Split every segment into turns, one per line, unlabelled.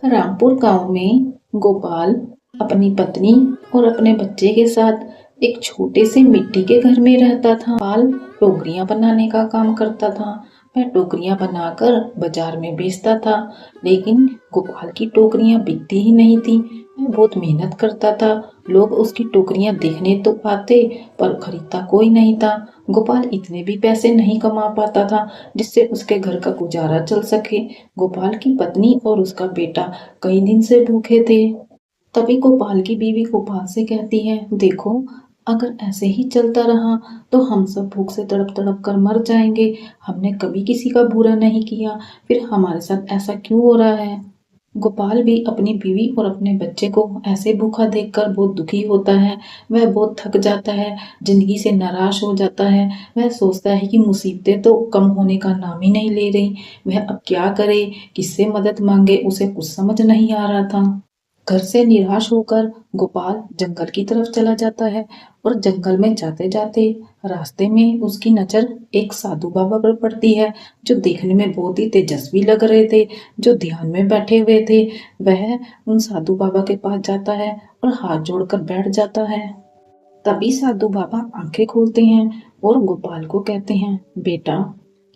रामपुर गांव में गोपाल अपनी पत्नी और अपने बच्चे के साथ एक छोटे से मिट्टी के घर में रहता था। गोपाल टोकरियां बनाने का काम करता था। वह टोकरियां बनाकर बाजार में बेचता था, लेकिन गोपाल की टोकरियां बिकती ही नहीं थी। वह बहुत मेहनत करता था। लोग उसकी टोकरियां देखने तो आते, पर खरीदता कोई नहीं था। गोपाल इतने भी पैसे नहीं कमा पाता था जिससे उसके घर का गुजारा चल सके। गोपाल की पत्नी और उसका बेटा कई दिन से भूखे थे। तभी गोपाल की बीवी गोपाल से कहती है, देखो, अगर ऐसे ही चलता रहा तो हम सब भूख से तड़प तड़प कर मर जाएंगे। हमने कभी किसी का बुरा नहीं किया, फिर हमारे साथ ऐसा क्यों हो रहा है। गोपाल भी अपनी बीवी और अपने बच्चे को ऐसे भूखा देखकर बहुत दुखी होता है। वह बहुत थक जाता है, जिंदगी से नाराज हो जाता है। वह सोचता है कि मुसीबतें तो कम होने का नाम ही नहीं ले रही। वह अब क्या करे, किससे मदद मांगे, उसे कुछ समझ नहीं आ रहा था। घर से निराश होकर गोपाल जंगल की तरफ चला जाता है और जंगल में जाते जाते रास्ते में उसकी नजर एक साधु बाबा पर पड़ती है, जो देखने में बहुत ही तेजस्वी लग रहे थे, जो ध्यान में बैठे हुए थे। वह उन साधु बाबा के पास जाता है और हाथ जोड़कर बैठ जाता है। तभी साधु बाबा आंखें खोलते हैं और गोपाल को कहते हैं, बेटा,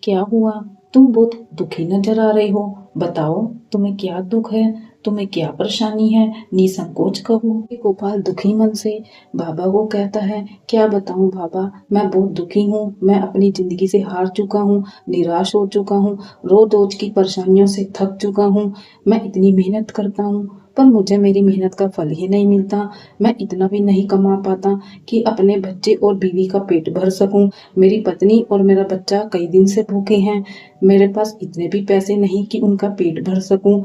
क्या हुआ? तुम बहुत दुखी नजर आ रहे हो। बताओ, तुम्हें क्या दुख है, तुम्हें क्या परेशानी है, निसंकोच कहो। गोपाल दुखी मन से बाबा को कहता है, क्या बताऊं बाबा, मैं बहुत दुखी हूँ। मैं अपनी जिंदगी से हार चुका हूँ, निराश हो चुका हूँ, रोज रोज की परेशानियों से थक चुका हूँ। मैं इतनी मेहनत करता हूँ, पर मुझे मेरी मेहनत का फल ही नहीं मिलता। मैं इतना भी नहीं कमा पाता कि अपने बच्चे और बीवी का पेट भर सकूं। मेरी पत्नी और मेरा बच्चा कई दिन से भूखे हैं। मेरे पास इतने भी पैसे नहीं कि उनका पेट भर सकूं।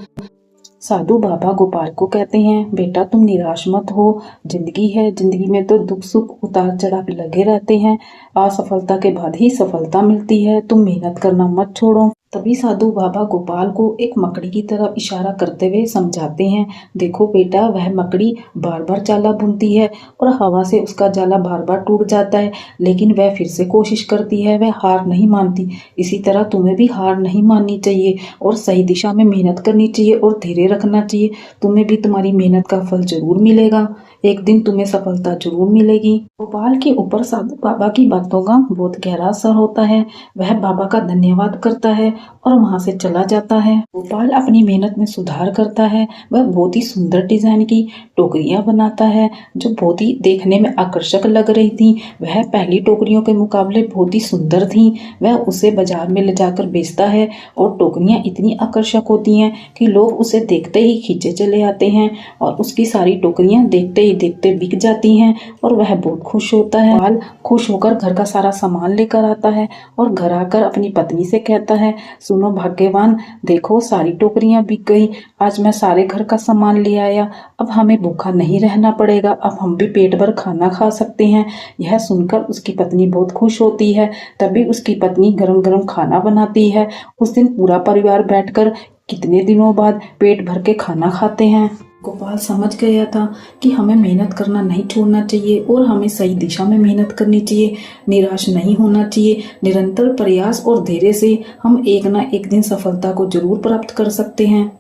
साधु बाबा गोपाल को कहते हैं, बेटा, तुम निराश मत हो। जिंदगी है, जिंदगी में तो दुख सुख उतार चढ़ाव लगे रहते हैं। असफलता के बाद ही सफलता मिलती है। तुम मेहनत करना मत छोड़ो। तभी साधु बाबा गोपाल को एक मकड़ी की तरफ इशारा करते हुए समझाते हैं, देखो बेटा, वह मकड़ी बार बार जाला बुनती है और हवा से उसका जाला बार बार टूट जाता है, लेकिन वह फिर से कोशिश करती है, वह हार नहीं मानती। इसी तरह तुम्हें भी हार नहीं माननी चाहिए और सही दिशा में मेहनत करनी चाहिए और धैर्य रखना चाहिए। तुम्हें भी तुम्हारी मेहनत का फल जरूर मिलेगा। एक दिन तुम्हें सफलता जरूर मिलेगी। गोपाल के ऊपर साधु बाबा की बातों का बहुत गहरा असर होता है। वह बाबा का धन्यवाद करता है और वहां से चला जाता है। गोपाल अपनी मेहनत में सुधार करता है। वह बहुत ही सुंदर डिजाइन की टोकरियां बनाता है, जो बहुत ही देखने में आकर्षक लग रही थी। वह पहली टोकरियों के मुकाबले बहुत ही सुंदर थी। वह उसे बाजार में ले जाकर बेचता है और टोकरियां इतनी आकर्षक होती हैं कि लोग उसे देखते ही खींचे चले आते हैं और उसकी सारी टोकरियां देखते ही देखते बिक जाती हैं और वह बहुत खुश होता है। गोपाल खुश होकर घर का सारा सामान लेकर आता है और घर आकर अपनी पत्नी से कहता है, सुनो भाग्यवान, देखो, सारी टोकरियां बिक गई। आज मैं सारे घर का सामान ले आया। अब हमें भूखा नहीं रहना पड़ेगा। अब हम भी पेट भर खाना खा सकते हैं। यह सुनकर उसकी पत्नी बहुत खुश होती है। तभी उसकी पत्नी गरम गरम खाना बनाती है। उस दिन पूरा परिवार बैठकर कितने दिनों बाद पेट भर के खाना खाते हैं। गोपाल समझ गया था कि हमें मेहनत करना नहीं छोड़ना चाहिए और हमें सही दिशा में मेहनत करनी चाहिए। निराश नहीं होना चाहिए। निरंतर प्रयास और धैर्य से हम एक ना एक दिन सफलता को जरूर प्राप्त कर सकते हैं।